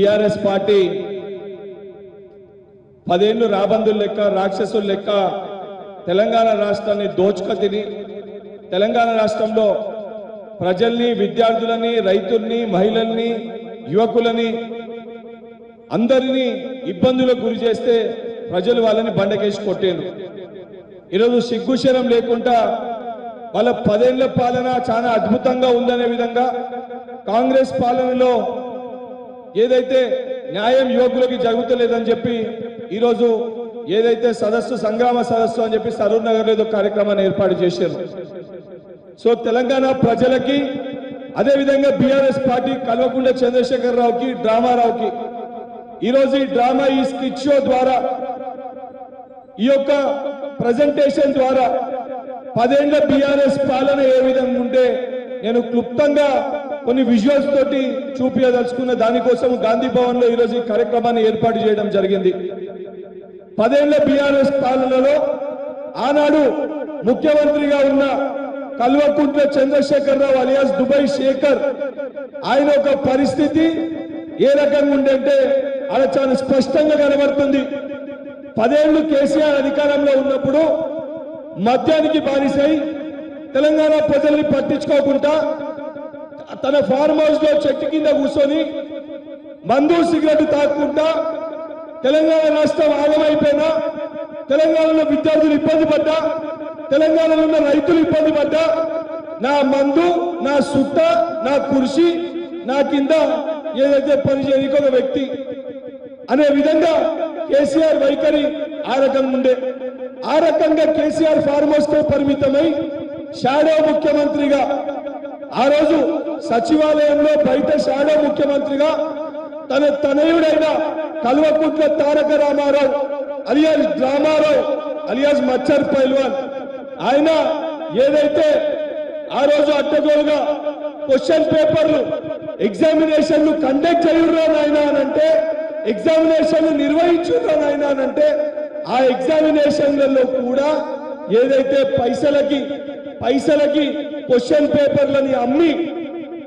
BRS party 10 ఏళ్ళు రాబందుల లెక్క రాక్షసుల లెక్క తెలంగాణ రాష్ట్రాన్ని దోచుక తిని తెలంగాణ రాష్ట్రంలో ప్రజల్ని విద్యార్థులని రైతుల్ని మహిళల్ని యువకులని అందరినీ ఇబ్బందులకు గురి చేస్తే ప్రజలు వాళ్ళని బండకేసి కొట్టారు. ఈరోజు సిగ్గుశరం లేకుండా వాళ్ళ 10 ఏళ్ల పాలన చాలా అద్భుతంగా ఉందనే విధంగా కాంగ్రెస్ పాలనలో ఏదైతే న్యాయం యువకులకి జరుగుతలేదని చెప్పి ఈరోజు ఏదైతే సదస్సు సంగ్రామ సదస్సు అని చెప్పి సరూర్ నగర్ లో కార్యక్రమాన్ని ఏర్పాటు చేశారు. సో తెలంగాణ ప్రజలకి అదే విధంగా బీఆర్ఎస్ పార్టీ కల్వకుంట్ల చంద్రశేఖర్ రావుకి డ్రామారావుకి ఈరోజు ఈ డ్రామా ఈ స్కిట్ షో ద్వారా ఈ యొక్క ప్రజెంటేషన్ ద్వారా 10 ఏళ్ల బీఆర్ఎస్ పాలన ఏ విధంగా ఉంటే నేను క్లుప్తంగా కొన్ని విజువల్స్ తోటి చూపించదలుచుకున్న దానికోసం గాంధీ భవన్ లో ఈరోజు ఈ కార్యక్రమాన్ని ఏర్పాటు చేయడం జరిగింది. 10 ఏళ్ల బీఆర్ఎస్ పాలనలో ఆనాడు ముఖ్యమంత్రిగా ఉన్న కల్వకుంట్ల చంద్రశేఖర్ రావు అలియాస్ దుబాయ్ శేఖర్ ఆయన ఒక పరిస్థితి ఏ రకంగా ఉందంటే అది చాలా స్పష్టంగా కనబడుతుంది. 10 ఏళ్లు కేసీఆర్ అధికారంలో ఉన్నప్పుడు మద్యానికి బానిసై తెలంగాణ ప్రజల్ని పట్టించుకోకుండా తన ఫార్మ్ హౌస్ లో చెట్టు కింద కూర్చొని మందు సిగరెట్ తాక్కుంటా తెలంగాణ రాష్ట్రం ఆగమైపోయినా తెలంగాణలో విద్యార్థులు ఇబ్బంది పడ్డా తెలంగాణలో ఉన్న రైతులు ఇబ్బంది పడ్డా నా మందు నా సుట్ట నా కుర్చీ నా కింద ఏదైతే పని చేయడానికి ఒక వ్యక్తి అనే విధంగా కేసీఆర్ వైఖరి ఆ రకంగా ఉండే. ఆ రకంగా కేసీఆర్ ఫార్మ్ హౌస్ తో పరిమితమై షాడో ముఖ్యమంత్రిగా ఆ రోజు సచివాలయంలో బయట షాడో ముఖ్యమంత్రిగా తన తనయుడైన కల్వకుంట్ల తారక రామారావు అలియాస్ డ్రామారావు అలియాస్ మచ్చర్ పైల్వాన్ ఆయన ఏదైతే ఆ రోజు అడ్డగోలుగా క్వశ్చన్ పేపర్లు ఎగ్జామినేషన్లు కండక్ట్ చేయుర్రా నాయనా అనంటే ఎగ్జామినేషన్లు నిర్వహించుర్రా నాయనా అనంటే ఆ ఎగ్జామినేషన్లలో కూడా ఏదైతే పైసలకి క్వశ్చన్ పేపర్లని అమ్మి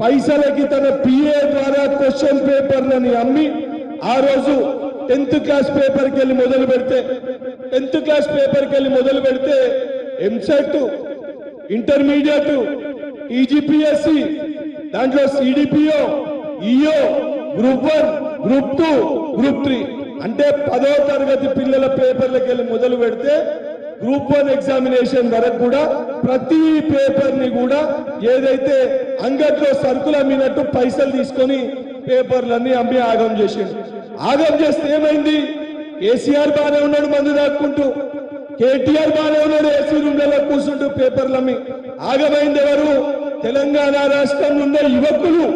పైసలకి తన పిఏ ద్వారా క్వశ్చన్ పేపర్లని అమ్మి ఆ రోజు 10th క్లాస్ పేపర్కి వెళ్ళి మొదలు పెడితే ఎంసెట్ ఇంటర్మీడియట్ టీజీపీఎస్సి దాంట్లో CDPO EO group 1 group 2 group 3 అంటే 10వ తరగతి పిల్లల పేపర్లకు వెళ్ళి మొదలు పెడితే గ్రూప్ 1 ఎగ్జామినేషన్ వరకు కూడా ప్రతి పేపర్ ని కూడా ఏదైతే అంగట్లో సరుకులు అమ్మినట్టు పైసలు తీసుకొని పేపర్లన్నీ అమ్మి ఆగం చేసిండు. ఆగం చేస్తే ఏమైంది? కేసీఆర్ బానే ఉన్నాడు మందు దాక్కుంటూ, కేటీఆర్ బానే ఉన్నాడు ఏసీ రూమ్లలో కూర్చుంటూ పేపర్లు అమ్మి. ఆగమైంది ఎవరు? తెలంగాణ రాష్ట్రంలో ఉన్న యువకులు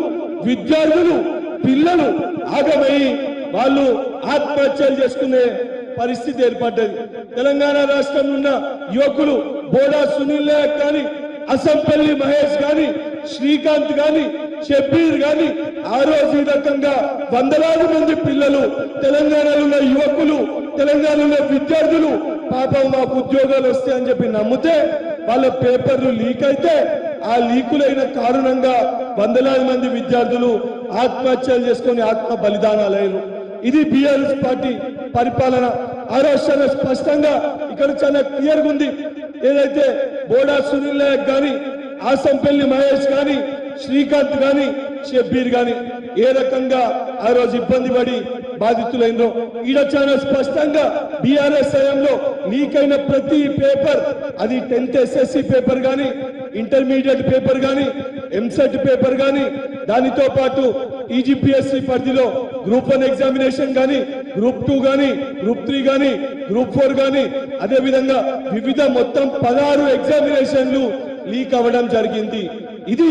విద్యార్థులు పిల్లలు ఆగమై వాళ్ళు ఆత్మహత్యలు చేసుకునే పరిస్థితి ఏర్పడ్డది. తెలంగాణ రాష్ట్రంలో ఉన్న యువకులు బోడా సునీల్ నాయక్ కానీ అసంపల్లి మహేష్ కానీ శ్రీకాంత్ కానీ షబ్బీర్ కానీ ఆ రోజు ఈ రకంగా వందలాది మంది పిల్లలు తెలంగాణలో ఉన్న యువకులు తెలంగాణలో విద్యార్థులు పాపం మాకు ఉద్యోగాలు వస్తాయని చెప్పి నమ్మితే వాళ్ళ పేపర్లు లీక్ అయితే ఆ లీకులైన కారణంగా వందలాది మంది విద్యార్థులు ఆత్మహత్యలు చేసుకొని ఆత్మ బలిదానాలయ్యారు. ఇది బీఆర్ఎస్ పార్టీ పరిపాలన. ఆ రోజు చాలా స్పష్టంగా ఇక్కడ చాలా క్లియర్గా ఉంది. ఏదైతే బోడా సునీల్ నాయక్ కానీ ఆసంపల్లి మహేష్ కానీ శ్రీకాంత్ కానీ షబ్బీర్ కానీ ఏ రకంగా ఆ రోజు ఇబ్బంది పడి బాధితులైనరో ఈడ చాలా స్పష్టంగా బీఆర్ఎస్ హయాంలో లీక్ అయిన ప్రతి పేపర్ అది 10th ఎస్ఎస్సి పేపర్ కానీ ఇంటర్మీడియట్ పేపర్ కానీ ఎంసెట్ పేపర్ కానీ దానితో పాటు టీజీపీఎస్సీ పరిధిలో గ్రూప్ 1 ఎగ్జామినేషన్ కానీ గ్రూప్ 2 కానీ గ్రూప్ 3 కానీ గ్రూప్ 4 కానీ అదే విధంగా వివిధ మొత్తం 16 ఎగ్జామినేషన్లు లీక్ అవ్వడం జరిగింది. ఇది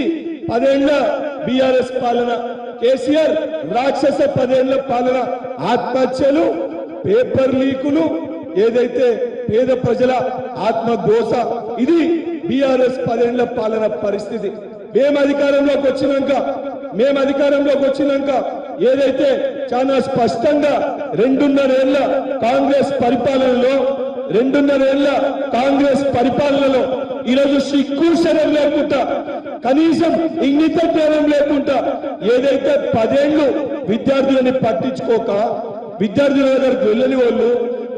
10 ఏళ్ల బీఆర్ఎస్ పాలన. కేసీఆర్ రాక్షస 10 ఏళ్ల పాలన. ఆత్మహత్యలు, పేపర్ లీకులు, ఏదైతే పేద ప్రజల ఆత్మఘోష, ఇది బీఆర్ఎస్ 10 ఏళ్ల పాలన పరిస్థితి. మేము అధికారంలోకి వచ్చినాక ఏదైతే చాలా స్పష్టంగా 2.5 ఏళ్ల కాంగ్రెస్ పరిపాలనలో ఈరోజు సిగ్గు శరం లేకుండా కనీసం ఇంగిత జ్ఞానం లేకుండా ఏదైతే 10 ఏళ్లు విద్యార్థులని పట్టించుకోక, విద్యార్థుల దగ్గరకు వెళ్ళని వాళ్ళు,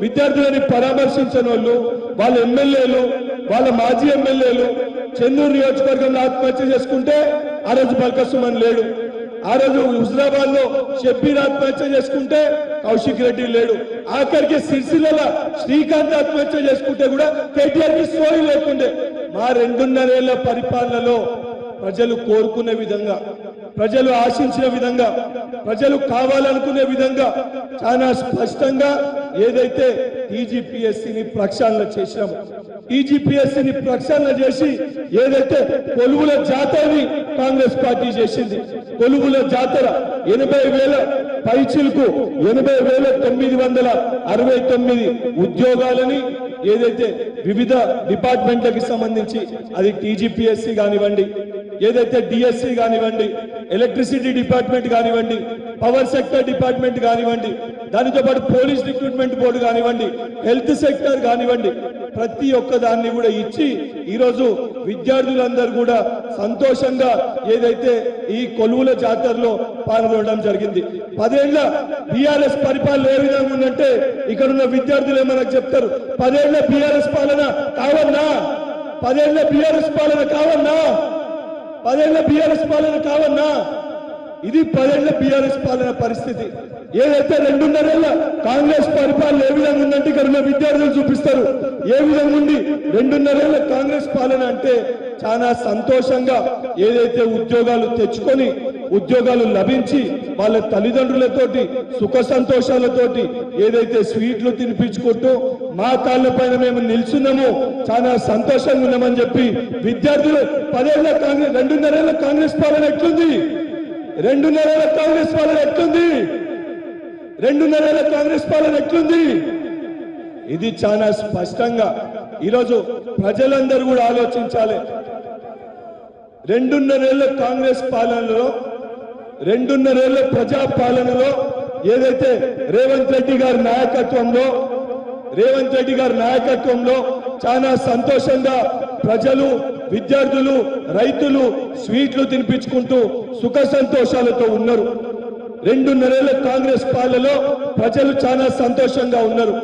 విద్యార్థులని పరామర్శించని వాళ్ళు, వాళ్ళ ఎమ్మెల్యేలు, వాళ్ళ మాజీ ఎమ్మెల్యేలు చెన్నూరు నియోజకవర్గంలో ఆత్మహత్య చేసుకుంటే ఆ రోజు బల్కసుమన్ లేడు. ఆ రోజు హుజరాబాద్ లో షబ్బీర్ ఆత్మహత్య చేసుకుంటే కౌశిక్ రెడ్డి లేడు. ఆఖరికి సిరిసిల్ల శ్రీకాంత్ ఆత్మహత్య చేసుకుంటే కూడా కేటీఆర్ కి సోయి లేకుండే. మా 2.5 ఏళ్ల పరిపాలనలో ప్రజలు కోరుకునే విధంగా, ప్రజలు ఆశించిన విధంగా, ప్రజలు కావాలనుకునే విధంగా చాలా స్పష్టంగా ఏదైతే టీజీపీఎస్సీని ప్రక్షాళన చేశాము, టీజీపీఎస్సీని ప్రక్షాళన చేసి ఏదైతే కొలువుల జాతరని కాంగ్రెస్ పార్టీ చేసింది, కొలువుల జాతర 80,000 పైచిలకు 80,969 ఉద్యోగాలని ఏదైతే వివిధ డిపార్ట్మెంట్లకు సంబంధించి, అది టీజీపీఎస్సీ కానివ్వండి, ఏదైతే డిఎస్సీ కానివ్వండి, ఎలక్ట్రిసిటీ డిపార్ట్మెంట్ కానివ్వండి, పవర్ సెక్టర్ డిపార్ట్మెంట్ కానివ్వండి, దానితో పాటు పోలీస్ రిక్రూట్మెంట్ బోర్డు కానివ్వండి, హెల్త్ సెక్టర్ కానివ్వండి, ప్రతి ఒక్క దాన్ని కూడా ఇచ్చి ఈరోజు విద్యార్థులందరూ కూడా సంతోషంగా ఏదైతే ఈ కొలువుల జాతరలో పాల్గొనడం జరిగింది. 10 ఏళ్ల బీఆర్ఎస్ పరిపాలన ఏ విధంగా ఉందంటే ఇక్కడ ఉన్న విద్యార్థులు ఏమన్నా చెప్తారు, 10 ఏళ్ల బీఆర్ఎస్ పాలన కావన్నా, 10 ఏళ్ల బీఆర్ఎస్ పాలన కావన్నా, 10 ఏళ్ల బీఆర్ఎస్ పాలన కావన్నా. ఇది 10 ఏళ్ల బీఆర్ఎస్ పాలన పరిస్థితి. ఏదైతే 2.5 ఏళ్ల కాంగ్రెస్ పరిపాలన ఏ విధంగా ఉందంటే ఇక్కడ ఉన్న విద్యార్థులు చూపిస్తారు ఏ విధంగా ఉంది. 2.5 ఏళ్ల కాంగ్రెస్ పాలన అంటే చాలా సంతోషంగా ఏదైతే ఉద్యోగాలు తెచ్చుకొని, ఉద్యోగాలు లభించి వాళ్ళ తల్లిదండ్రులతోటి సుఖ సంతోషాలతోటి ఏదైతే స్వీట్లు తినిపించుకుంటూ మా కాళ్ళ పైన మేము నిల్చున్నామో చాలా సంతోషంగా ఉన్నామని చెప్పి విద్యార్థులు 10 ఏళ్ల కాంగ్రెస్ 2.5 ఏళ్ల కాంగ్రెస్ పాలన ఎట్లుంది, 2.5 ఏళ్ల కాంగ్రెస్ పాలన ఎట్లుంది, 2.5 ఏళ్ల కాంగ్రెస్ పాలన ఎట్లుంది, ఇది చాలా స్పష్టంగా ఈరోజు ప్రజలందరూ కూడా ఆలోచించాలి. 2.5 ఏళ్ల కాంగ్రెస్ పాలనలో, 2.5 ఏళ్ల ప్రజా పాలనలో ఏదైతే రేవంత్ రెడ్డి గారి నాయకత్వంలో చాలా సంతోషంగా ప్రజలు, విద్యార్థులు, రైతులు స్వీట్లు తినిపించుకుంటూ సుఖ సంతోషాలతో ఉన్నారు. 2.5 ఏళ్ల కాంగ్రెస్ పాలనలో ప్రజలు చాలా సంతోషంగా ఉన్నారు.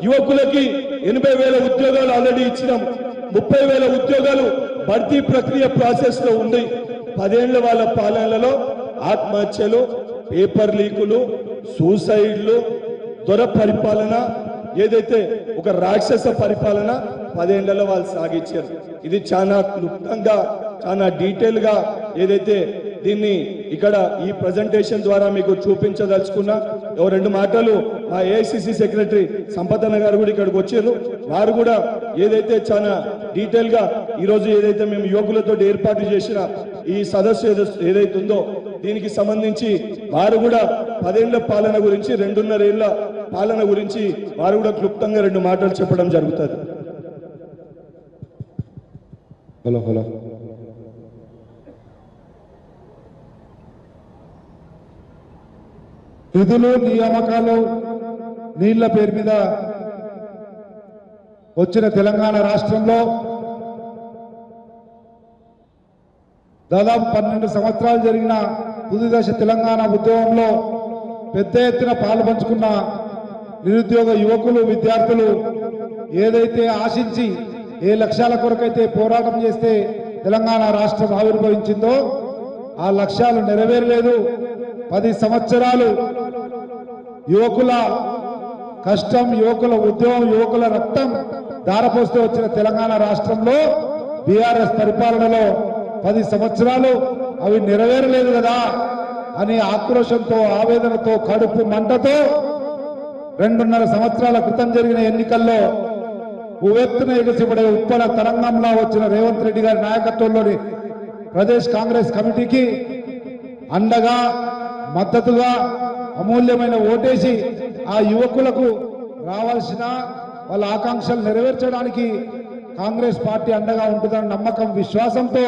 యువకులకి 80,000 ఉద్యోగాలు ఆల్రెడీ ఇచ్చినాం, 30,000 ఉద్యోగాలు భర్తీ ప్రక్రియ ప్రాసెస్ లో ఉంది. 10 ఏళ్ల వాళ్ళ పాలనలో ఆత్మహత్యలు, పేపర్ లీకులు, సూసైడ్లు, దొర పరిపాలన, ఏదైతే ఒక రాక్షస పరిపాలన 10 ఏళ్లలో వాళ్ళు సాగించారు. ఇది చాలా క్లుప్తంగా, చాలా డీటెయిల్ గా ఏదైతే దీన్ని ఇక్కడ ఈ ప్రజెంటేషన్ ద్వారా మీకు చూపించదలుచుకున్నా. 2 మాటలు మా ఏఐసిసి సెక్రటరీ సంపతన్న గారు కూడా ఇక్కడికి వచ్చారు. వారు కూడా ఏదైతే చాలా డీటెయిల్ గా ఈరోజు ఏదైతే మేము యువకులతో ఏర్పాటు చేసిన ఈ సదస్సు ఏదైతే ఉందో దీనికి సంబంధించి వారు కూడా 10 ఏళ్ల పాలన గురించి, 2.5 ఏళ్ల పాలన గురించి వారు కూడా క్లుప్తంగా 2 మాటలు చెప్పడం జరుగుతుంది. హలో హలో నిధులు, నియామకాలు, నీళ్ల పేరు మీద వచ్చిన తెలంగాణ రాష్ట్రంలో దాదాపు 12 సంవత్సరాలు జరిగిన తుది దశ తెలంగాణ ఉద్యమంలో పెద్ద ఎత్తున పాలు పంచుకున్న నిరుద్యోగ యువకులు, విద్యార్థులు ఏదైతే ఆశించి ఏ లక్ష్యాల కొరకైతే పోరాటం చేస్తే తెలంగాణ రాష్ట్రం ఆవిర్భవించిందో ఆ లక్ష్యాలు నెరవేరలేదు. 10 సంవత్సరాలు యువకుల కష్టం, యువకుల ఉద్యమం, యువకుల రక్తం దారపోస్తూ వచ్చిన తెలంగాణ రాష్ట్రంలో బీఆర్ఎస్ పరిపాలనలో 10 సంవత్సరాలు అవి నెరవేరలేదు కదా అని ఆక్రోశంతో, ఆవేదనతో, కడుపు మంటతో 2.5 సంవత్సరాల క్రితం జరిగిన ఎన్నికల్లో ఉవ్వెత్తున ఎగసిపడే ఉప్పల తరంగంలో వచ్చిన రేవంత్ రెడ్డి గారి నాయకత్వంలోని ప్రదేశ్ కాంగ్రెస్ కమిటీకి అండగా, మద్దతుగా అమూల్యమైన ఓటేసి ఆ యువకులకు రావాల్సిన వాళ్ళ ఆకాంక్షలు నెరవేర్చడానికి కాంగ్రెస్ పార్టీ అండగా ఉంటుందన్న నమ్మకం, విశ్వాసంతో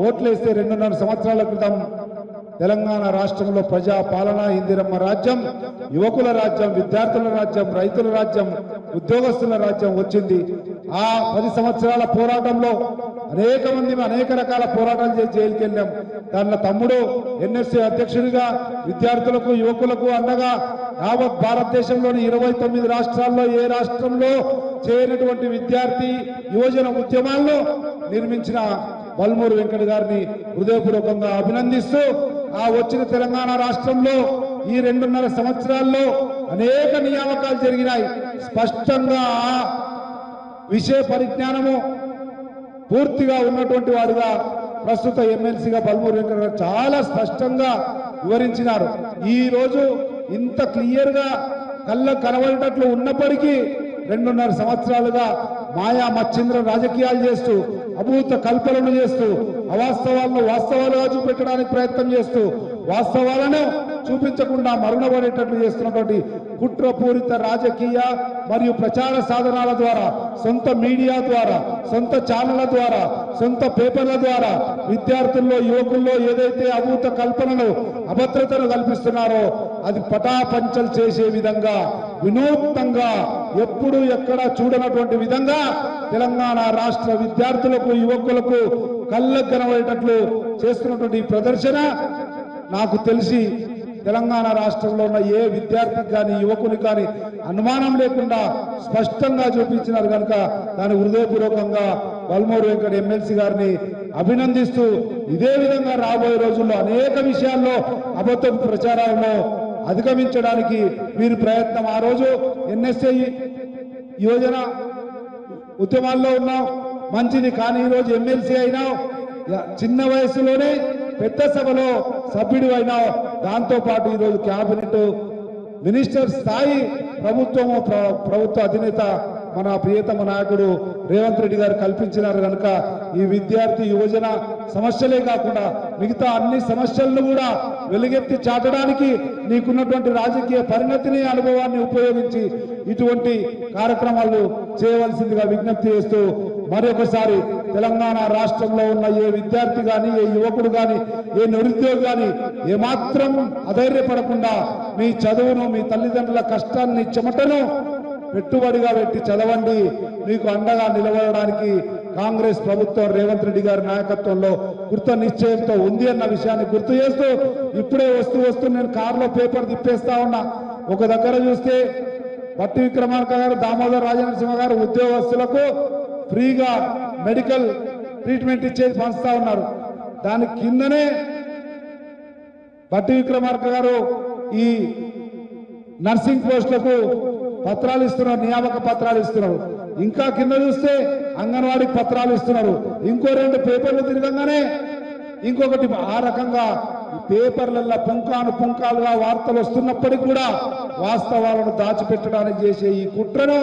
ఓట్లేస్తే 2.5 సంవత్సరాల క్రితం తెలంగాణ రాష్ట్రంలో ప్రజా పాలన, ఇందిరమ్మ రాజ్యం, యువకుల రాజ్యం, విద్యార్థుల రాజ్యం, రైతుల రాజ్యం, ఉద్యోగస్తుల రాజ్యం వచ్చింది. ఆ 10 సంవత్సరాల పోరాటంలో అనేక మంది అనేక రకాల పోరాటాలు చేసి జైలుకి వెళ్ళాం. దానిలో తమ్ముడు ఎన్ఎస్సీ అధ్యక్షుడిగా విద్యార్థులకు యువకులకు అండగా యావత్ భారతదేశంలోని 29 రాష్ట్రాల్లో ఏ రాష్ట్రంలో చేయనటువంటి విద్యార్థి యువజన ఉద్యమాల్లో నిర్మించిన బల్మూరు వెంకట గారిని హృదయపూర్వకంగా అభినందిస్తూ ఆ వచ్చిన తెలంగాణ రాష్ట్రంలో ఈ 2.5 సంవత్సరాల్లో అనేక నియామకాలు జరిగినాయి. స్పష్టంగా ఆ విషయ పరిజ్ఞానము పూర్తిగా ఉన్నటువంటి వాడుగా ప్రస్తుత ఎమ్మెల్సీగా బల్మూరు వెంకట గారు చాలా స్పష్టంగా వివరించినారు. ఈ రోజు ఇంత క్లియర్ గా కళ్ళ కనబడేటట్లు ఉన్నప్పటికీ 2.5 సంవత్సరాలుగా మాయా మచ్చింద్ర రాజకీయాలు చేస్తూ అభూత కల్పనలు చేస్తూ అవాస్తవాలను వాస్తవాలుగా చూపెట్టడానికి ప్రయత్నం చేస్తూ వాస్తవాలను చూపించకుండా మరుగునపడేటట్లు చేస్తున్నటువంటి కుట్రపూరిత రాజకీయ మరియు ప్రచార సాధనాల ద్వారా, సొంత మీడియా ద్వారా, సొంత ఛానళ్ల ద్వారా, సొంత పేపర్ల ద్వారా విద్యార్థుల్లో యువకుల్లో ఏదైతే అభూత కల్పనలు అభద్రతను కల్పిస్తున్నారో అది పటాపంచలు చేసే విధంగా వినూత్నంగా ఎప్పుడు ఎక్కడ చూడనటువంటి విధంగా తెలంగాణ రాష్ట్ర విద్యార్థులకు యువకులకు కళ్ళకు కనబడేటట్లు చేస్తున్నటువంటి ఈ ప్రదర్శన నాకు తెలిసి తెలంగాణ రాష్ట్రంలో ఉన్న ఏ విద్యార్థికి కానీ యువకునికి కానీ అనుమానం లేకుండా స్పష్టంగా చూపించినారు కనుక దాని హృదయపూర్వకంగా బల్మూరు వెంకట ఎమ్మెల్సీ గారిని అభినందిస్తూ ఇదే విధంగా రాబోయే రోజుల్లో అనేక విషయాల్లో అబద్ధపు ప్రచారాలను అధిగమించడానికి మీరు ప్రయత్నం. ఆ రోజు ఎన్ఎస్ఐ యువజన ఉద్యమాల్లో ఉన్నాం, మంచిది. కానీ ఈరోజు ఎమ్మెల్సీ అయినా చిన్న వయసులోనే పెద్ద సభలో సభ్యుడు అయినా దాంతో పాటు ఈరోజు క్యాబినెట్ మినిస్టర్ స్థాయి ప్రభుత్వ అధినేత మన ప్రియతమ నాయకుడు రేవంత్ రెడ్డి గారు కల్పించినారు కనుక ఈ విద్యార్థి యువజన సమస్యలే కాకుండా మిగతా అన్ని సమస్యలను కూడా వెలుగెత్తి చాటడానికి నీకున్నటువంటి రాజకీయ పరిణతిని అనుభవాన్ని ఉపయోగించి ఇటువంటి కార్యక్రమాలు చేయవలసిందిగా విజ్ఞప్తి చేస్తూ మరొకసారి తెలంగాణ రాష్ట్రంలో ఉన్న ఏ విద్యార్థి కానీ ఏ యువకుడు కానీ ఏ నిరుద్యోగి కానీ ఏమాత్రం అధైర్యపడకుండా మీ చదువును మీ తల్లిదండ్రుల కష్టాన్ని చెమటను పెట్టుబడిగా పెట్టి చదవండి. మీకు అండగా నిలబడడానికి కాంగ్రెస్ ప్రభుత్వం రేవంత్ రెడ్డి గారి నాయకత్వంలో కృత నిశ్చయంతో ఉంది అన్న విషయాన్ని గుర్తు చేస్తూ ఇప్పుడే వస్తూ నేను కారులో పేపర్ తిప్పేస్తా ఉన్నా. ఒక దగ్గర చూస్తే పట్టి విక్రమార్క గారు, దామోదర్ రాజనరసింహ గారు ఉద్యోగస్తులకు ఫ్రీగా మెడికల్ ట్రీట్మెంట్ ఇచ్చేది పంచుతా ఉన్నారు. దాని కిందనే పట్టి విక్రమార్క గారు ఈ నర్సింగ్ పోస్టులకు పత్రాలు ఇస్తున్నారు, నియామక పత్రాలు ఇస్తున్నారు. ఇంకా కింద చూస్తే అంగన్వాడీకి పత్రాలు ఇస్తున్నారు. ఇంకో 2 పేపర్లు తిరగంగానే ఇంకొకటి. ఆ రకంగా పేపర్లలో పుంకాలుగా వార్తలు వస్తున్నప్పటికీ కూడా వాస్తవాలను దాచిపెట్టడానికి చేసే ఈ కుట్రను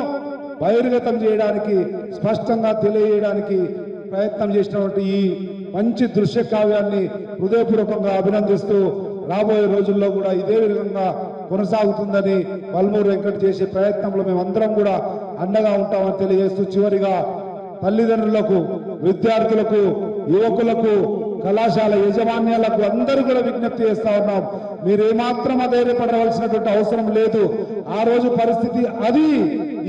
బహిర్గతం చేయడానికి, స్పష్టంగా తెలియజేయడానికి ప్రయత్నం చేసినటువంటి ఈ మంచి దృశ్య కావ్యాన్ని హృదయపూర్వకంగా అభినందిస్తూ రాబోయే రోజుల్లో కూడా ఇదే విధంగా కొనసాగుతుందని బల్మూరు వెంకట చేసే ప్రయత్నంలో మేమందరం కూడా అండగా ఉంటామని తెలియజేస్తూ చివరిగా తల్లిదండ్రులకు, విద్యార్థులకు, యువకులకు, కళాశాల యాజమాన్యాలకు అందరూ కూడా విజ్ఞప్తి చేస్తా ఉన్నాం. మీరేమాత్రం అధైర్యపడవలసినటువంటి అవసరం లేదు. ఆ రోజు పరిస్థితి అది,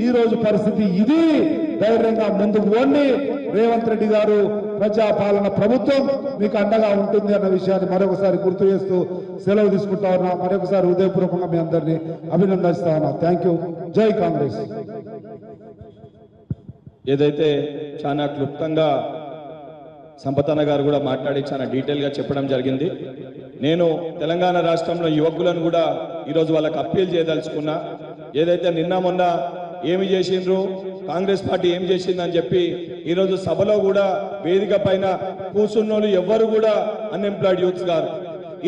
ఈ రోజు పరిస్థితి ఇది. ధైర్యంగా ముందుకు పోండి. రేవంత్ రెడ్డి గారు ప్రజాపాలన ప్రభుత్వం మీకు అండగా ఉంటుంది అన్న విషయాన్ని మరొకసారి గుర్తు చేస్తూ సెలవు తీసుకుంటా ఉన్నా. మరొకసారి హృదయపూర్వకంగా మీ అందరినీ అభినందిస్తా ఉన్నా. Thank you. జై కాంగ్రెస్. ఏదైతే చాలా క్లుప్తంగా సంపతన్న గారు కూడా మాట్లాడి చాలా డీటెయిల్గా చెప్పడం జరిగింది. నేను తెలంగాణ రాష్ట్రంలో యువకులను కూడా ఈరోజు వాళ్ళకి అప్పీల్ చేయదలుచుకున్నా. ఏదైతే నిన్న మొన్న ఏమి చేసిండ్రు, కాంగ్రెస్ పార్టీ ఏం చేసిందని చెప్పి ఈరోజు సభలో కూడా వేదిక పైన కూర్చున్నోళ్ళు ఎవ్వరు కూడా అన్ఎంప్లాయిడ్ యూత్స్ గారు.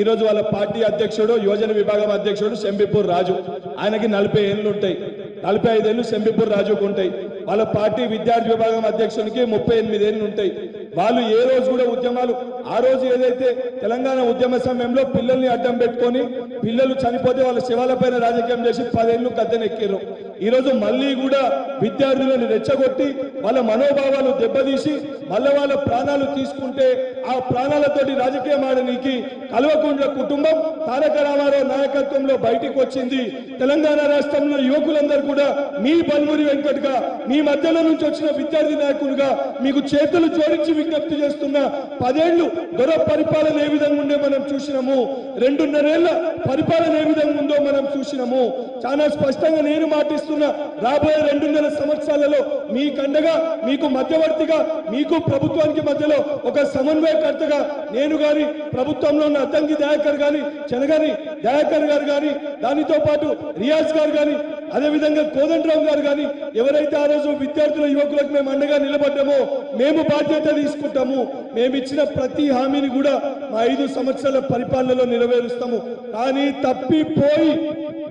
ఈరోజు వాళ్ళ పార్టీ అధ్యక్షుడు, యువజన విభాగం అధ్యక్షుడు శంబిపూర్ రాజు, ఆయనకి 40 ఏళ్ళు ఉంటాయి, 45 ఏళ్ళు శంబిపూర్ రాజుకు ఉంటాయి. వాళ్ళ పార్టీ విద్యార్థి విభాగం అధ్యక్షునికి 38 ఏళ్ళు ఉంటాయి. వాళ్ళు ఏ రోజు కూడా ఉద్యమాలు, ఆ రోజు ఏదైతే తెలంగాణ ఉద్యమ సమయంలో పిల్లల్ని అడ్డం పెట్టుకొని పిల్లలు చనిపోతే వాళ్ళ శివాలపైన రాజకీయం చేసి 10 ఏళ్ళు గద్దెనెక్కిర్రు. ఈరోజు మళ్ళీ కూడా విద్యార్థులను రెచ్చగొట్టి వాళ్ళ మనోభావాలు దెబ్బతీసి మళ్ళీ వాళ్ళ ప్రాణాలు తీసుకుంటే ఆ ప్రాణాలతోటి రాజకీయం ఆడనీకి కల్వకుంట్ల కుటుంబం తారక రామారావు నాయకత్వంలో బయటికి వచ్చింది. తెలంగాణ రాష్ట్రంలో యువకులందరూ కూడా మీ బల్మురి వెంకట్గా మీ మధ్యలో నుంచి వచ్చిన విద్యార్థి నాయకులుగా మీకు చేతులు జోడించి విజ్ఞప్తి చేస్తున్న 10 ఏళ్లు దొర పరిపాలన ఏ విధంగా ఉండే మనం చూసినాము, 2.5 ఏళ్ల పరిపాలన ఏ విధంగా ఉందో మనం చూసినాము. చాలా స్పష్టంగా నేను మాటిస్తున్నా, రాబోయే 2.5 సంవత్సరాలలో మీకండగా మీకు మధ్యవర్తిగా మీకు ప్రభుత్వానికి మధ్యలో ఒక సమన్వయకర్తగా నేను గాని ప్రభుత్వంలో ఉన్న అద్దంకి దయాకర్ గాని చెనగాని దయాకర్ గారు గాని దానితో పాటు రియాజ్ గారు గాని అదేవిధంగా కోదండరావు గారు గాని ఎవరైతే ఆ రోజు విద్యార్థుల యువకులకు మేము అండగా నిలబడ్డామో మేము బాధ్యత తీసుకుంటాము. మేము ఇచ్చిన ప్రతి హామీని కూడా మా 5 సంవత్సరాల పరిపాలనలో నెరవేరుస్తాము. కానీ తప్పిపోయి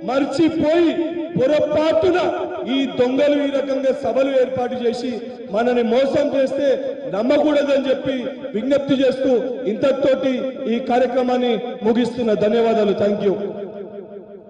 మర్చిపోయి పొరపాటున ఈ దొంగలు ఈ రకంగా సభలు ఏర్పాటు చేసి మనని మోసం చేస్తే నమ్మకూడదని చెప్పి విజ్ఞప్తి చేస్తూ ఇంతటితోటి ఈ కార్యక్రమాన్ని ముగిస్తున్న. ధన్యవాదాలు. Thank you.